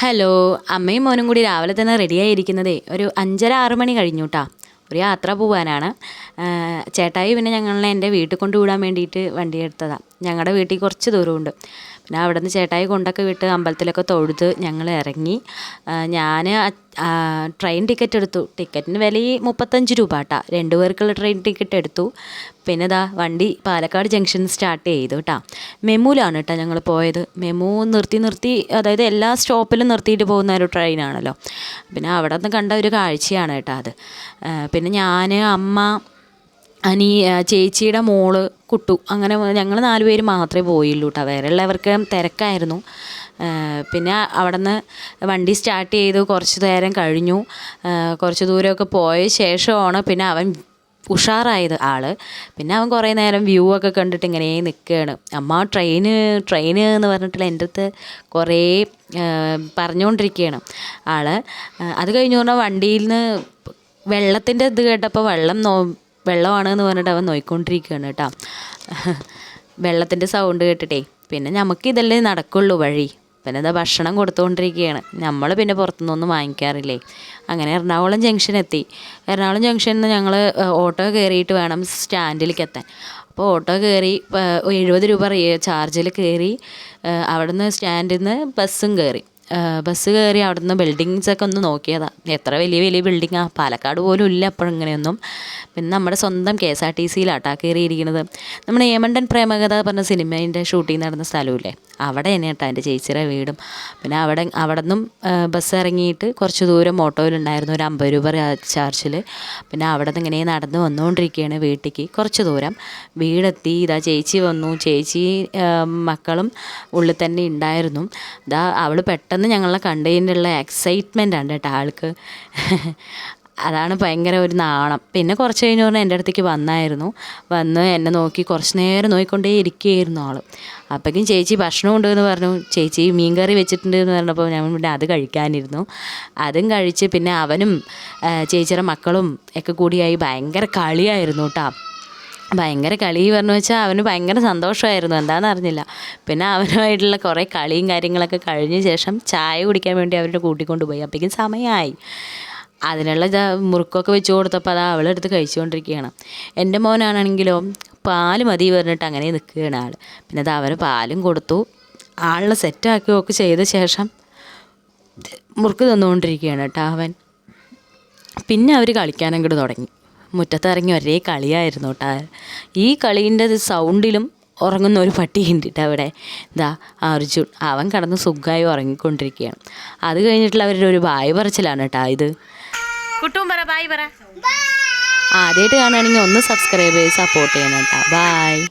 Hello, അമ്മയും മോനും കൂടി രാവിലെ തന്നെ റെഡിയായിരിക്കുന്നതേ ഒരു 5:30-6 മണി കഴിഞ്ഞു കേട്ടോ. ഒരു യാത്ര പോകാനാണ്. ചേട്ടായി പിന്നെ ഞങ്ങളെ എൻ്റെ വീട്ടിൽ കൊണ്ടുവിടാൻ വേണ്ടിയിട്ട് വണ്ടി എടുത്തതാണ്. ഞങ്ങളുടെ വീട്ടിൽ കുറച്ച് ദൂരമുണ്ട്. പിന്നെ അവിടെ നിന്ന് ചേട്ടായി കൊണ്ടൊക്കെ വിട്ട് അമ്പലത്തിലൊക്കെ തൊഴുത് ഞങ്ങൾ ഇറങ്ങി. ഞാൻ ട്രെയിൻ ടിക്കറ്റ് എടുത്തു. ടിക്കറ്റിന് വില 35 രൂപ കേട്ടോ. 2 പേർക്കുള്ള ട്രെയിൻ ടിക്കറ്റ് എടുത്തു. പിന്നെ വണ്ടി പാലക്കാട് ജംഗ്ഷനിൽ സ്റ്റാർട്ട് ചെയ്തു കേട്ടോ. മെമുവിലാണ് കേട്ടോ ഞങ്ങൾ പോയത്. മെമു നിർത്തി അതായത് എല്ലാ സ്റ്റോപ്പിലും നിർത്തിയിട്ട് പോകുന്ന ഒരു ട്രെയിനാണല്ലോ. പിന്നെ അവിടെ നിന്ന് കണ്ട ഒരു കാഴ്ചയാണ് കേട്ടോ അത്. പിന്നെ ഞാൻ, അമ്മ, ചേച്ചിയുടെ മോള്, കുട്ടു, അങ്ങനെ ഞങ്ങൾ 4 പേര് മാത്രമേ പോയുള്ളൂ കേട്ടോ. വേറെ ഉള്ളവർക്ക് തിരക്കായിരുന്നു. പിന്നെ അവിടെ നിന്ന് വണ്ടി സ്റ്റാർട്ട് ചെയ്തു. കുറച്ച് നേരം കഴിഞ്ഞു. കുറച്ച് ദൂരമൊക്കെ പോയ ശേഷമാണ് പിന്നെ അവൻ ഉഷാറായത് ആൾ. പിന്നെ അവൻ കുറേ നേരം വ്യൂ ഒക്കെ കണ്ടിട്ട് ഇങ്ങനെ നിൽക്കുകയാണ്. അമ്മ ട്രെയിന് എന്ന് പറഞ്ഞിട്ടുള്ള എൻ്റെ അടുത്ത് കുറേ പറഞ്ഞുകൊണ്ടിരിക്കുകയാണ് ആൾ. അത് കഴിഞ്ഞു പറഞ്ഞാൽ വണ്ടിയിൽ നിന്ന് വെള്ളത്തിൻ്റെ ഇത് കേട്ടപ്പോൾ വെള്ളമാണെന്ന് പറഞ്ഞിട്ട് അവൻ നോക്കിക്കൊണ്ടിരിക്കുകയാണ് കേട്ടോ. വെള്ളത്തിൻ്റെ സൗണ്ട് കേട്ടിട്ടേ. പിന്നെ നമുക്ക് ഇതല്ലേ നടക്കുള്ളൂ വഴി. പിന്നെ ഭക്ഷണം കൊടുത്തുകൊണ്ടിരിക്കുകയാണ്. നമ്മൾ പിന്നെ പുറത്തുനിന്നൊന്നും വാങ്ങിക്കാറില്ലേ. അങ്ങനെ എറണാകുളം ജംഗ്ഷൻ എത്തി. എറണാകുളം ജംഗ്ഷനിൽ നിന്ന് ഞങ്ങൾ ഓട്ടോ കയറിയിട്ട് വേണം സ്റ്റാൻഡിലേക്ക് എത്താൻ. അപ്പോൾ ഓട്ടോ കയറി 70 രൂപ ചാർജിൽ കയറി. അവിടെ നിന്ന് സ്റ്റാൻഡിൽ നിന്ന് ബസ് കയറി അവിടെ നിന്ന് ബിൽഡിങ്സൊക്കെ ഒന്ന് നോക്കിയതാണ്. എത്ര വലിയ ബിൽഡിങ്ങാണ്. പാലക്കാട് പോലും ഇല്ല അപ്പോഴങ്ങനെയൊന്നും. പിന്നെ നമ്മുടെ സ്വന്തം KSRTCയിലാട്ടാ കയറിയിരിക്കുന്നത്. നമ്മുടെ ഏമണ്ടൻ പ്രേമകഥ പറഞ്ഞ സിനിമേൻ്റെ ഷൂട്ടിംഗ് നടന്ന സ്ഥലമില്ലേ, അവിടെ തന്നെ കേട്ടോ എൻ്റെ ചേച്ചിയുടെ വീടും. പിന്നെ അവിടെ നിന്നും ബസ് ഇറങ്ങിയിട്ട് കുറച്ച് ദൂരം ഓട്ടോയിലുണ്ടായിരുന്നു, ഒരു 50 രൂപ ചാർജിൽ. പിന്നെ അവിടെ നിന്ന് ഇങ്ങനെ നടന്ന് വന്നുകൊണ്ടിരിക്കുകയാണ് വീട്ടിലേക്ക്. കുറച്ച് ദൂരം വീടെത്തി. ചേച്ചി വന്നു. ചേച്ചി മക്കളും ഉള്ളിൽ തന്നെ ഉണ്ടായിരുന്നു. അവൾ പെട്ടെന്ന് ഞങ്ങളെ കണ്ടതിനുള്ള എക്സൈറ്റ്മെൻ്റ് ആണ് കേട്ടോ ആൾക്ക്. അതാണ് ഭയങ്കര ഒരു നാണം. പിന്നെ കുറച്ച് കഴിഞ്ഞ് പറഞ്ഞാൽ എൻ്റെ അടുത്തേക്ക് വന്ന് എന്നെ നോക്കി കുറച്ച് നേരം നോക്കിക്കൊണ്ടേ ഇരിക്കുകയായിരുന്നു ആൾ. അപ്പോഴേക്കും ചേച്ചി ഭക്ഷണം ഉണ്ടെന്ന് പറഞ്ഞു. ചേച്ചി മീൻ കറി വെച്ചിട്ടുണ്ട് എന്ന് പറഞ്ഞപ്പോൾ ഞാൻ പിന്നെ അത് കഴിക്കാനിരുന്നു. അതും കഴിച്ച് പിന്നെ അവനും ചേച്ചിയുടെ മക്കളും ഒക്കെ കൂടിയായി ഭയങ്കര കളിയായിരുന്നു കേട്ടോ. ഭയങ്കര കളി പറഞ്ഞു വെച്ചാൽ അവന് ഭയങ്കര സന്തോഷമായിരുന്നു. എന്താണെന്ന് അറിഞ്ഞില്ല. പിന്നെ അവനുമായിട്ടുള്ള കുറേ കളിയും കാര്യങ്ങളൊക്കെ കഴിഞ്ഞ ശേഷം ചായ കുടിക്കാൻ വേണ്ടി അവരുടെ കൂട്ടിക്കൊണ്ട് പോയി. അപ്പോഴേക്കും സമയമായി. അതിനുള്ള മുറുക്കൊക്കെ വെച്ച് കൊടുത്തപ്പോൾ അവളെടുത്ത് കഴിച്ചുകൊണ്ടിരിക്കുകയാണ്. എൻ്റെ മോനാണെങ്കിലോ പാല് മതി പറഞ്ഞിട്ട് അങ്ങനെ നിൽക്കുകയാണ് ആൾ. പിന്നെ അവന് പാലും കൊടുത്തു. ആളിനെ സെറ്റാക്കുകയൊക്കെ ചെയ്ത ശേഷം മുറുക്ക് തന്നുകൊണ്ടിരിക്കുകയാണ് കേട്ടോ അവൻ. പിന്നെ അവർ കളിക്കാനങ്ങോട്ട് തുടങ്ങി. മുറ്റത്തിറങ്ങി ഒരേ കളിയായിരുന്നു കേട്ടോ. ഈ കളീൻ്റെ സൗണ്ടിലും ഉറങ്ങുന്ന ഒരു പട്ടിയുണ്ട് കേട്ടോ അവിടെ. അർജുൻ, അവൻ കിടന്ന് സുഖമായി ഉറങ്ങിക്കൊണ്ടിരിക്കുകയാണ്. അത് കഴിഞ്ഞിട്ടുള്ള അവരുടെ ഒരു ബായ് പറച്ചിലാണ് കേട്ടോ ഇത്. കുട്ടും പറ, ബായ് പറ. ആദ്യമായിട്ട് കാണുകയാണെങ്കിൽ ഒന്ന് സബ്സ്ക്രൈബ് ചെയ്ത് സപ്പോർട്ട് ചെയ്യണം കേട്ടോ. ബായ്.